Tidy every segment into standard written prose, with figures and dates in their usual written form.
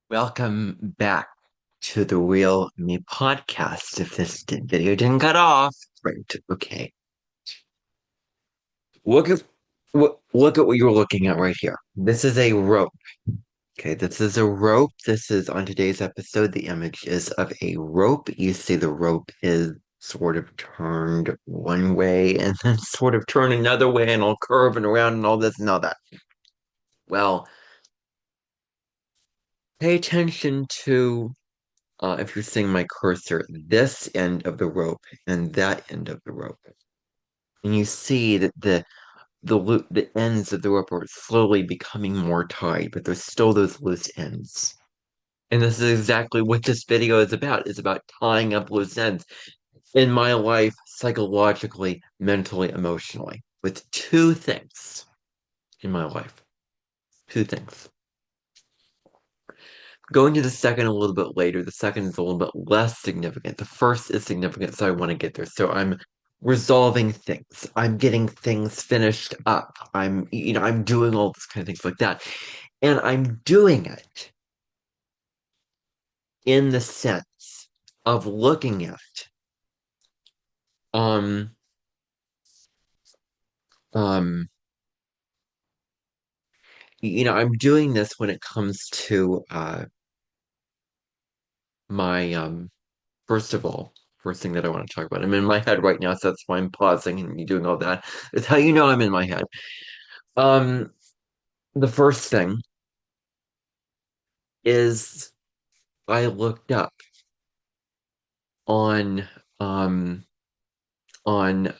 Welcome back to the Real Me podcast. If this video didn't cut off, great. Okay. Look at look at what you're looking at right here. This is a rope. Okay, this is a rope. This is on today's episode. The image is of a rope. You see the rope is sort of turned one way and then sort of turned another way and all curve and around and all this and all that. Well, pay attention to if you're seeing my cursor, this end of the rope and that end of the rope. And you see that the ends of the rope are slowly becoming more tied, but there's still those loose ends. And this is exactly what this video is about. It's about tying up loose ends in my life, psychologically, mentally, emotionally, with two things in my life. Two things. Going to the second a little bit later, the second is a little bit less significant. The first is significant, so I want to get there. So I'm resolving things. I'm getting things finished up. I'm doing all this kind of things like that. And I'm doing it in the sense of looking at um um I'm doing this when it comes to my first of all, first thing that I want to talk about. I'm in my head right now, so that's why I'm pausing and doing all that. It's how you know I'm in my head. Um, the first thing is I looked up on um on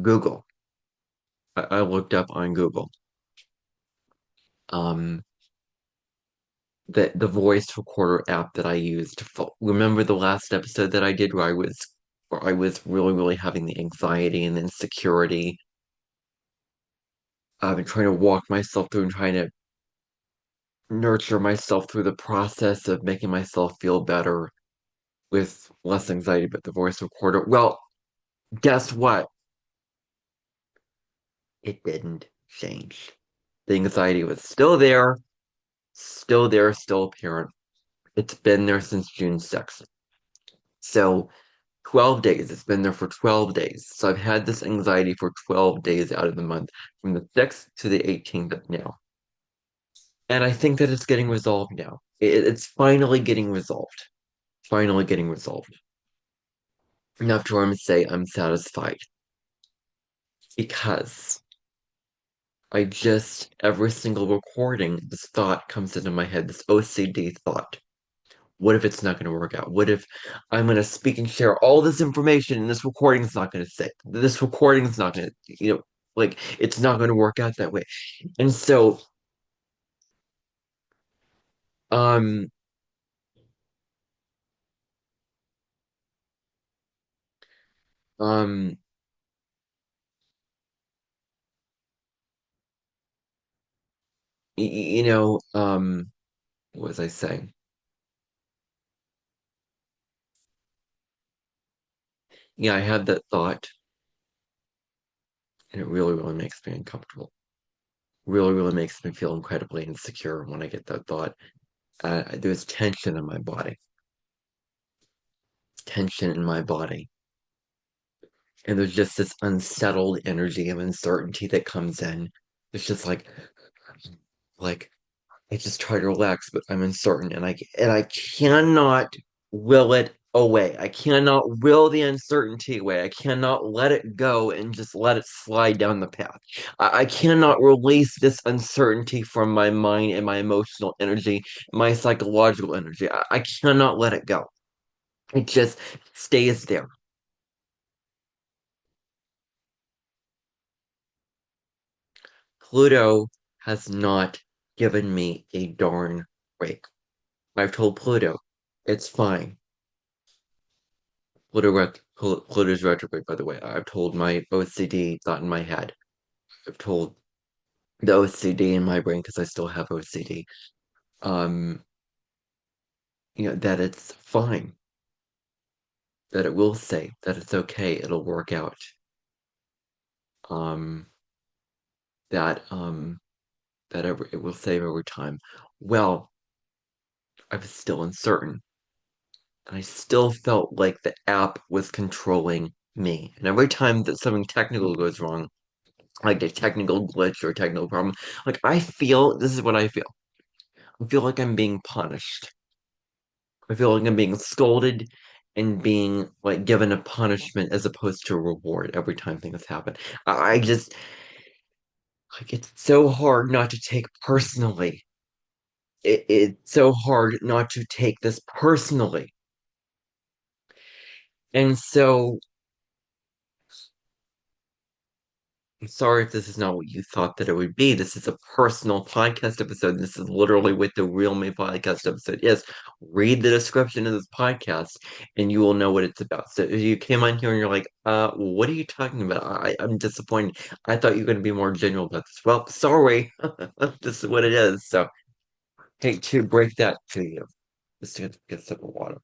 Google. I looked up on Google um the voice recorder app that I used. Remember the last episode that I did where I was really really having the anxiety and the insecurity. I've been trying to walk myself through and trying to nurture myself through the process of making myself feel better with less anxiety, but the voice recorder. Well, guess what? It didn't change. The anxiety was still there, still apparent. It's been there since June 6th. So 12 days. It's been there for 12 days. So I've had this anxiety for 12 days out of the month, from the 6th to the 18th of now. And I think that it's getting resolved now. It's finally getting resolved. Finally getting resolved. Enough to say I'm satisfied because every single recording, this thought comes into my head, this OCD thought. What if it's not going to work out? What if I'm going to speak and share all this information and this recording is not going to sit? This recording is not going to, like it's not going to work out that way. And so, um, um, what was I saying? Yeah, I had that thought and it really, really makes me uncomfortable. Really, really makes me feel incredibly insecure when I get that thought. There's tension in my body, tension in my body. And there's just this unsettled energy of uncertainty that comes in. It's just like I just try to relax, but I'm uncertain, and I cannot will it away. I cannot will the uncertainty away. I cannot let it go and just let it slide down the path. I cannot release this uncertainty from my mind and my emotional energy, my psychological energy. I cannot let it go. It just stays there. Pluto has not given me a darn break. I've told Pluto it's fine. Pluto's retrograde, by the way. I've told my OCD thought in my head. I've told the OCD in my brain because I still have OCD. Um, that it's fine. That it will say that it's okay. It'll work out. Um, that it will save over time. Well. I was still uncertain. And I still felt like the app was controlling me. And every time that something technical goes wrong, like a technical glitch or a technical problem, like I feel this is what I feel. I feel like I'm being punished. I feel like I'm being scolded and being like given a punishment as opposed to a reward every time things happen. I just like it's so hard not to take personally. It's so hard not to take this personally. And so I'm sorry if this is not what you thought that it would be. This is a personal podcast episode. This is literally what the Real Me podcast episode is. Read the description of this podcast and you will know what it's about. So if you came on here and you're like, what are you talking about? I'm disappointed. I thought you were going to be more general about this. Well, sorry. This is what it is. So hate to break that to you. Just to get a sip of water.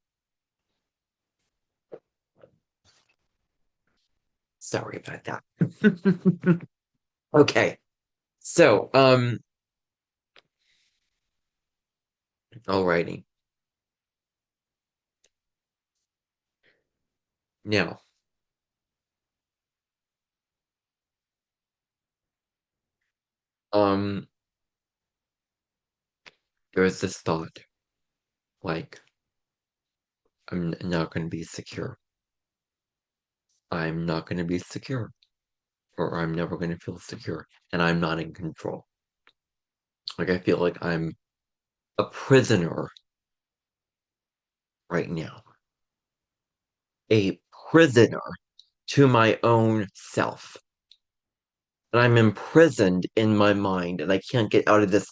Sorry about that. Okay. So, alrighty. Now, um, there's this thought, like, I'm not going to be secure. I'm not going to be secure, or I'm never going to feel secure, and I'm not in control. Like, I feel like I'm a prisoner right now, a prisoner to my own self. And I'm imprisoned in my mind, and I can't get out of this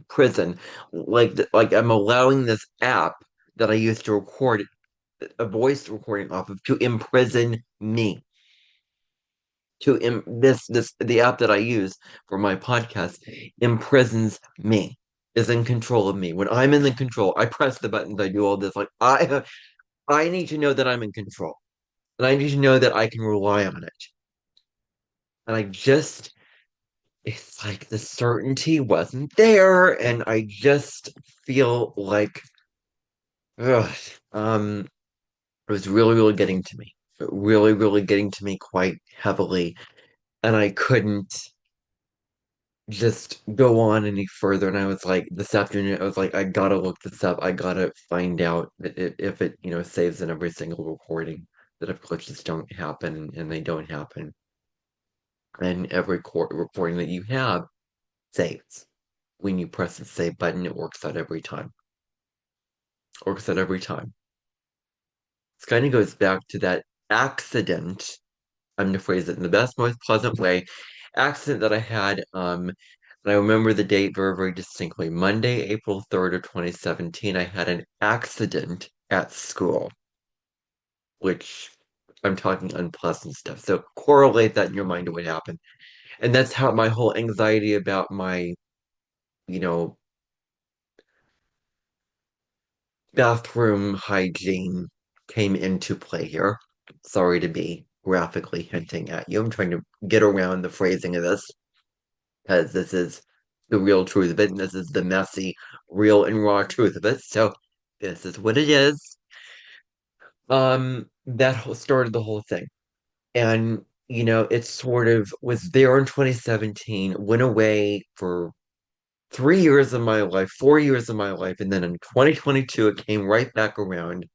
prison. Like I'm allowing this app that I used to record a voice recording off of to imprison me. This the app that I use for my podcast imprisons me, is in control of me. When I'm in the control, I press the buttons, I do all this. Like I need to know that I'm in control. And I need to know that I can rely on it. And I just it's like the certainty wasn't there, and I just feel like ugh, um it was really, really getting to me. Really, really getting to me quite heavily. And I couldn't just go on any further. And I was like, this afternoon, I was like, I gotta look this up. I gotta find out if it, saves in every single recording, that if glitches don't happen and they don't happen. And every recording that you have saves. When you press the save button, it works out every time. Works out every time. This kind of goes back to that accident. I'm going to phrase it in the best, most pleasant way. Accident that I had, and I remember the date very, very distinctly. Monday, April 3rd of 2017, I had an accident at school, which I'm talking unpleasant stuff. So correlate that in your mind to what happened. And that's how my whole anxiety about my, you know, bathroom hygiene came into play here. Sorry to be graphically hinting at you. I'm trying to get around the phrasing of this, because this is the real truth of it, and this is the messy, real and raw truth of it. So this is what it is. Started the whole thing. And it sort of was there in 2017, went away for 3 years of my life, 4 years of my life, and then in 2022 it came right back around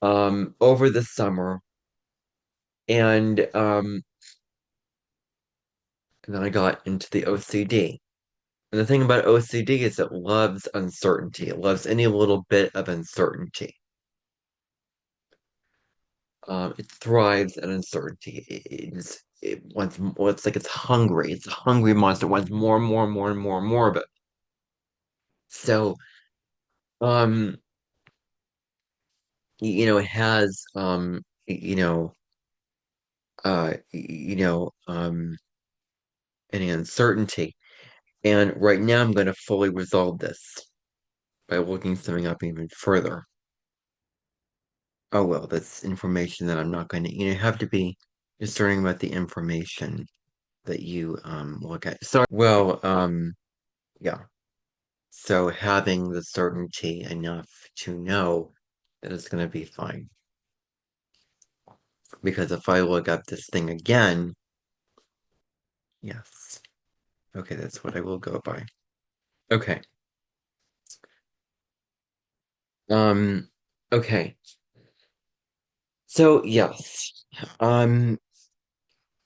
over the summer. And then I got into the OCD. And the thing about OCD is it loves uncertainty. It loves any little bit of uncertainty. It thrives in uncertainty. It wants more. It's like it's hungry. It's a hungry monster. It wants more and more and more and more and more of it. So, um, it has any uncertainty. And right now, I'm going to fully resolve this by looking something up even further. Oh well, that's information that I'm not going to, have to be discerning about the information that you look at. Sorry. Well, yeah. So having the certainty enough to know that it's going to be fine. Because if I look up this thing again, yes. Okay, that's what I will go by. Okay. Um, okay. So yes. Um,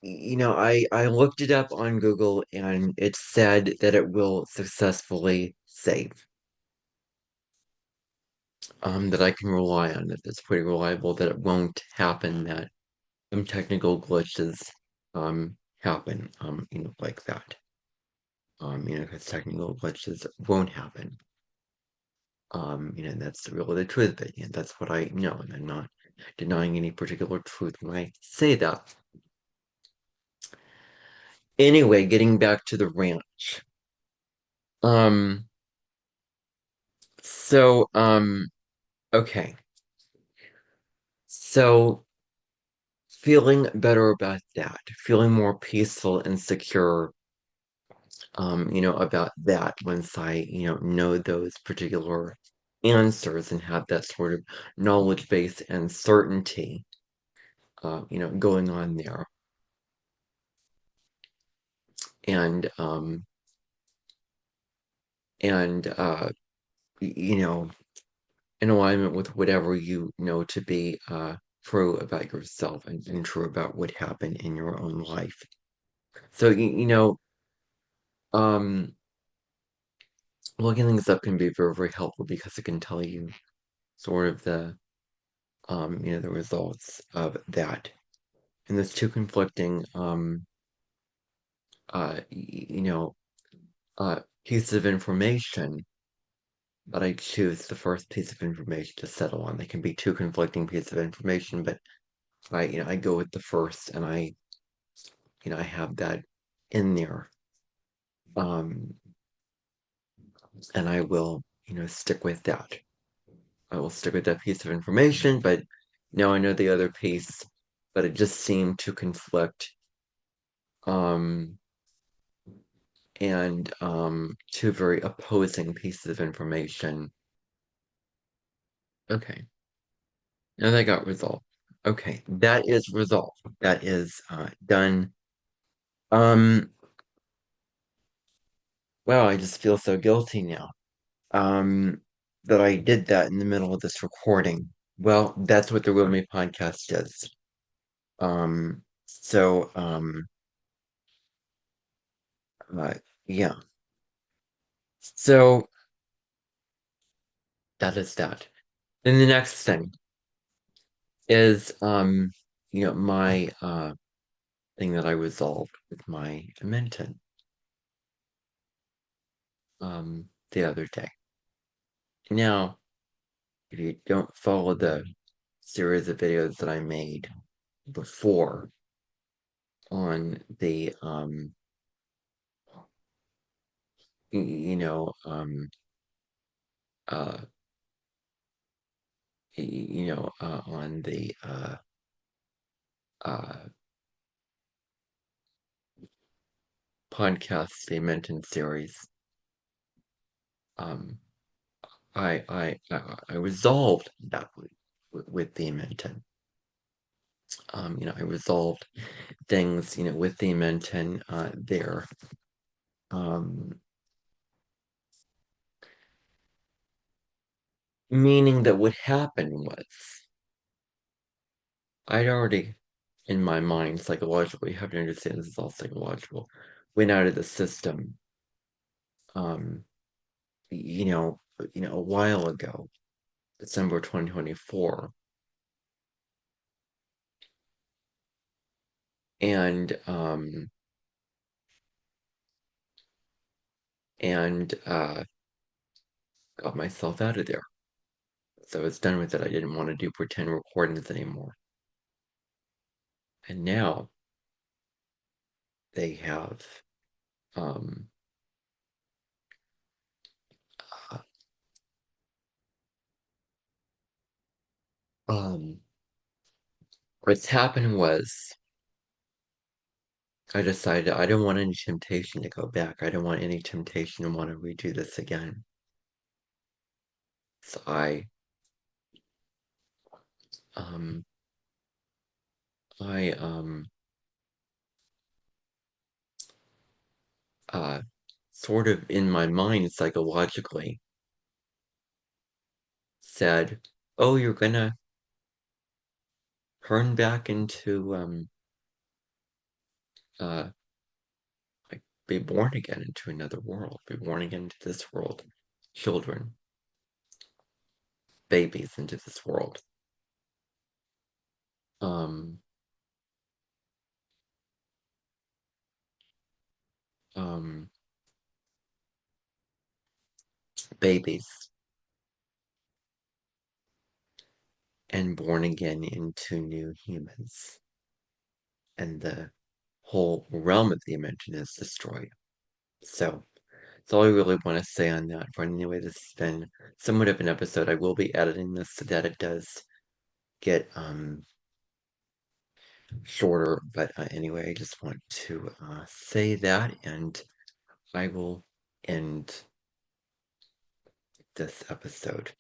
I looked it up on Google and it said that it will successfully save. That I can rely on, that it's pretty reliable, that it won't happen, that some technical glitches happen, like that. Because technical glitches won't happen. That's really the truth of it. That's what I know, and I'm not denying any particular truth when I say that. Anyway, getting back to the ranch. Um, okay. So feeling better about that, feeling more peaceful and secure, about that once I, know those particular answers and have that sort of knowledge base and certainty, going on there. And and you know, in alignment with whatever you know to be true about yourself and true about what happened in your own life. So um, looking things up can be very, very helpful because it can tell you sort of the results of that. And there's two conflicting you know pieces of information, but I choose the first piece of information to settle on. They can be two conflicting pieces of information, but I go with the first, and I have that in there, um, and I will, stick with that. I will stick with that piece of information, but now I know the other piece, but it just seemed to conflict, um, and two very opposing pieces of information. Okay, now that got resolved. Okay, that is resolved. That is done. Um, wow, I just feel so guilty now. Um, that I did that in the middle of this recording. Well, that's what the Real Me podcast is. So uh, yeah. So that is that. Then the next thing is my thing that I resolved with my Amenten the other day. Now, if you don't follow the series of videos that I made before on the you know uh on the uh podcast, the Amenten series, um I resolved that with the Amenten. I resolved things, with the Amenten there. Um, Meaning that what happened was I'd already, in my mind, psychologically, you have to understand this is all psychological, went out of the system, um, a while ago, December 2024, and got myself out of there. So I was done with it. I didn't want to do pretend recordings anymore. And now they have um uh, um what's happened was I decided I don't want any temptation to go back. I don't want any temptation to want to redo this again. So um I uh sort of in my mind psychologically said, "Oh, you're gonna turn back into uh like be born again into another world, be born again into this world, children, babies into this world, um um babies, and born again into new humans, and the whole realm of the Amenten is destroyed." So that's all I really want to say on that. But anyway, this has been somewhat of an episode. I will be editing this so that it does get shorter. But anyway, I just want to say that, and I will end this episode.